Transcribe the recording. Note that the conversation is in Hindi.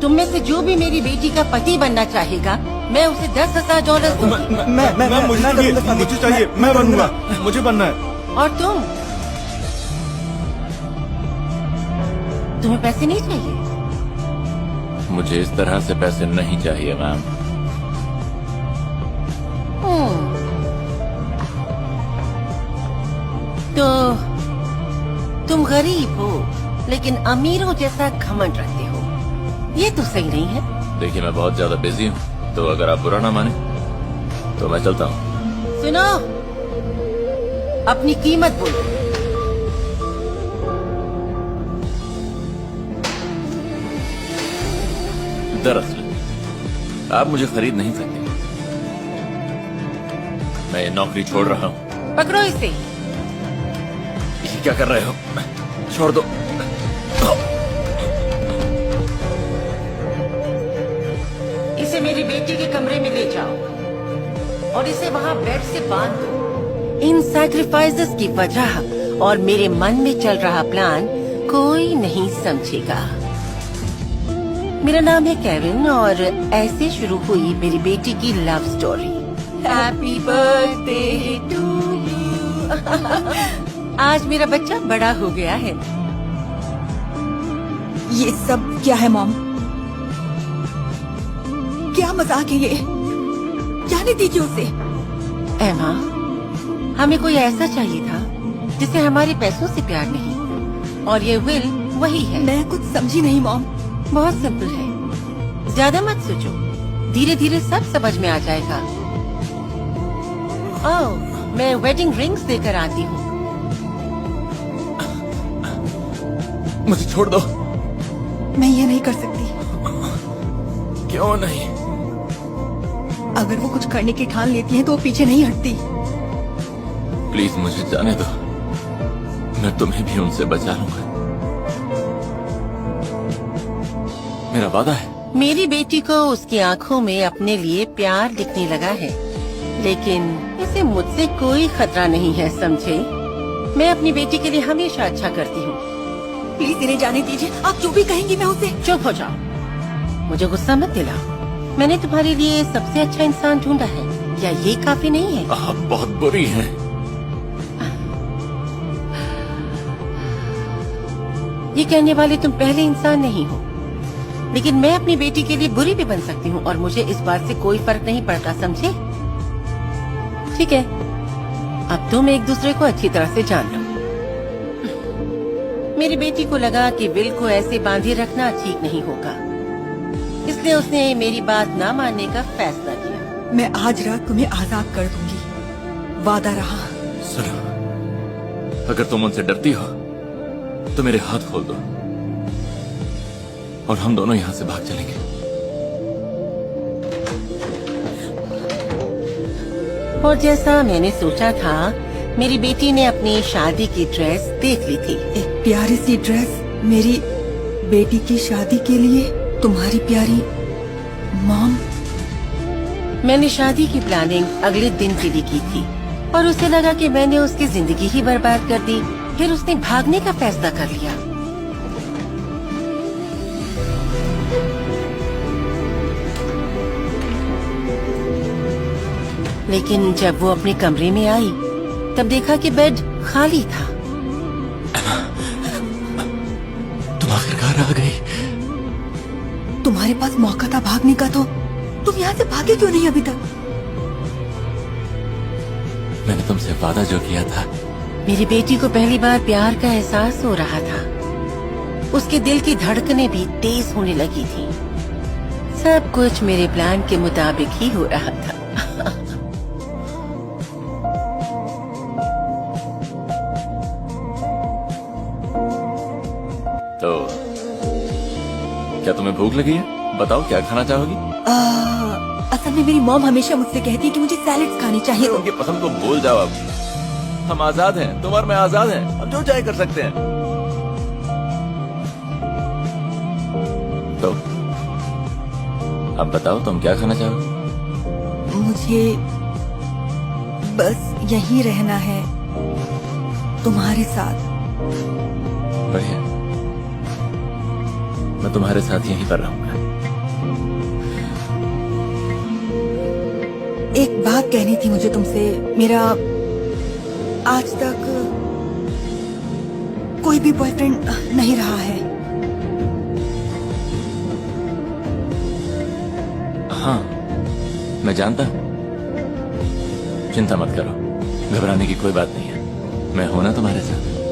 तुम में से जो भी मेरी बेटी का पति बनना चाहेगा, मैं उसे $10,000 दूंगी। मुझे चाहिए, मैं बनूंगा, मुझे बनना है। और तुम्हें पैसे नहीं चाहिए? मुझे इस तरह से पैसे नहीं चाहिए मैम। तो तुम गरीब हो लेकिन अमीरों जैसा घमंड रखते हो, ये तो सही नहीं है। देखिए मैं बहुत ज्यादा बिजी हूँ, तो अगर आप बुरा ना माने तो मैं चलता हूँ। सुनो, अपनी कीमत बोलो। दरअसल आप मुझे खरीद नहीं सकते। मैं ये नौकरी छोड़ रहा हूँ। पकड़ो इसे। ये क्या कर रहे हो? छोड़ दो। इसे मेरी बेटी के कमरे में ले जाओ और इसे वहाँ बेड से बांध दो। इन सैक्रिफाइसेस की वजह और मेरे मन में चल रहा प्लान कोई नहीं समझेगा। मेरा नाम है केविन और ऐसे शुरू हुई मेरी बेटी की love story. Happy birthday to you. आज मेरा बच्चा बड़ा हो गया है। ये सब क्या है मॉम? क्या मजाक है ये? जाने दीजिए उसे। एमा, हमें कोई ऐसा चाहिए था जिसे हमारे पैसों से प्यार नहीं, और ये विल वही है। मैं कुछ समझी नहीं मॉम। बहुत सिंपल है, ज्यादा मत सोचो, धीरे धीरे सब समझ में आ जाएगा। ओह, मैं वेडिंग रिंग्स देकर आती हूँ। मुझे छोड़ दो। मैं ये नहीं कर सकती। क्यों नहीं? अगर वो कुछ करने की ठान लेती है तो वो पीछे नहीं हटती। प्लीज मुझे जाने दो, मैं तुम्हें भी उनसे बचा लूंगा। मेरा वादा है। मेरी बेटी को उसकी आंखों में अपने लिए प्यार दिखने लगा है, लेकिन इसे मुझसे कोई खतरा नहीं है, समझे? मैं अपनी बेटी के लिए हमेशा अच्छा करती हूँ। प्लीज इन्हें जाने दीजिए। आप जो भी कहेंगी मैं उसे। चुप हो जाओ, मुझे गुस्सा मत दिलाओ। मैंने तुम्हारे लिए सबसे अच्छा इंसान ढूंढा है, या ये काफी नहीं है? आप बहुत बुरी हैं। ये कहने वाले तुम पहले इंसान नहीं हो, लेकिन मैं अपनी बेटी के लिए बुरी भी बन सकती हूँ और मुझे इस बात से कोई फर्क नहीं पड़ता, समझे? ठीक है, अब तुम एक दूसरे को अच्छी तरह से जान लो। मेरी बेटी को लगा कि विल को ऐसे बांधे रखना ठीक नहीं होगा, इसलिए उसने मेरी बात ना मानने का फैसला किया। मैं आज रात तुम्हें आजाद कर दूंगी, वादा रहा। सुनो, अगर तुम उनसे डरती हो तो मेरे हाथ खोल दो और हम दोनों यहाँ से भाग चलेंगे। और जैसा मैंने सोचा था, मेरी बेटी ने अपनी शादी की ड्रेस देख ली थी। एक प्यारी सी ड्रेस मेरी बेटी की शादी के लिए, तुम्हारी प्यारी मॉम। मैंने शादी की प्लानिंग अगले दिन के लिए की थी और उसे लगा कि मैंने उसकी जिंदगी ही बर्बाद कर दी। फिर उसने भागने का फैसला कर लिया। लेकिन जब वो अपने कमरे में आई तब देखा कि बेड खाली था। तुम आखिरकार आ गई। तुम्हारे पास मौका था भागने का, तो तुम यहाँ से भागे क्यों नहीं अभी तक? मैंने तुमसे वादा जो किया था। मेरी बेटी को पहली बार प्यार का एहसास हो रहा था। उसके दिल की धड़कनें भी तेज होने लगी थी। सब कुछ मेरे प्लान के मुताबिक ही हो रहा था। तो क्या तुम्हें भूख लगी है? बताओ क्या खाना चाहोगी? असल में मेरी मॉम हमेशा मुझसे कहती है कि मुझे सैलेड खानी चाहिए। उनकी पसंद को भूल जाओ। अब हम आजाद हैं, तुम और मैं आजाद हैं, हम जो चाहे कर सकते हैं। तो अब बताओ तुम क्या खाना चाहोगे? मुझे बस यहीं रहना है, तुम्हारे साथ। बढ़िया, मैं तुम्हारे साथ यहीं पर रहूंगा। एक बात कहनी थी मुझे तुमसे। मेरा आज तक कोई भी बॉयफ्रेंड नहीं रहा है। हाँ, मैं जानता हूँ। चिंता मत करो, घबराने की कोई बात नहीं है। मैं हूं ना तुम्हारे साथ।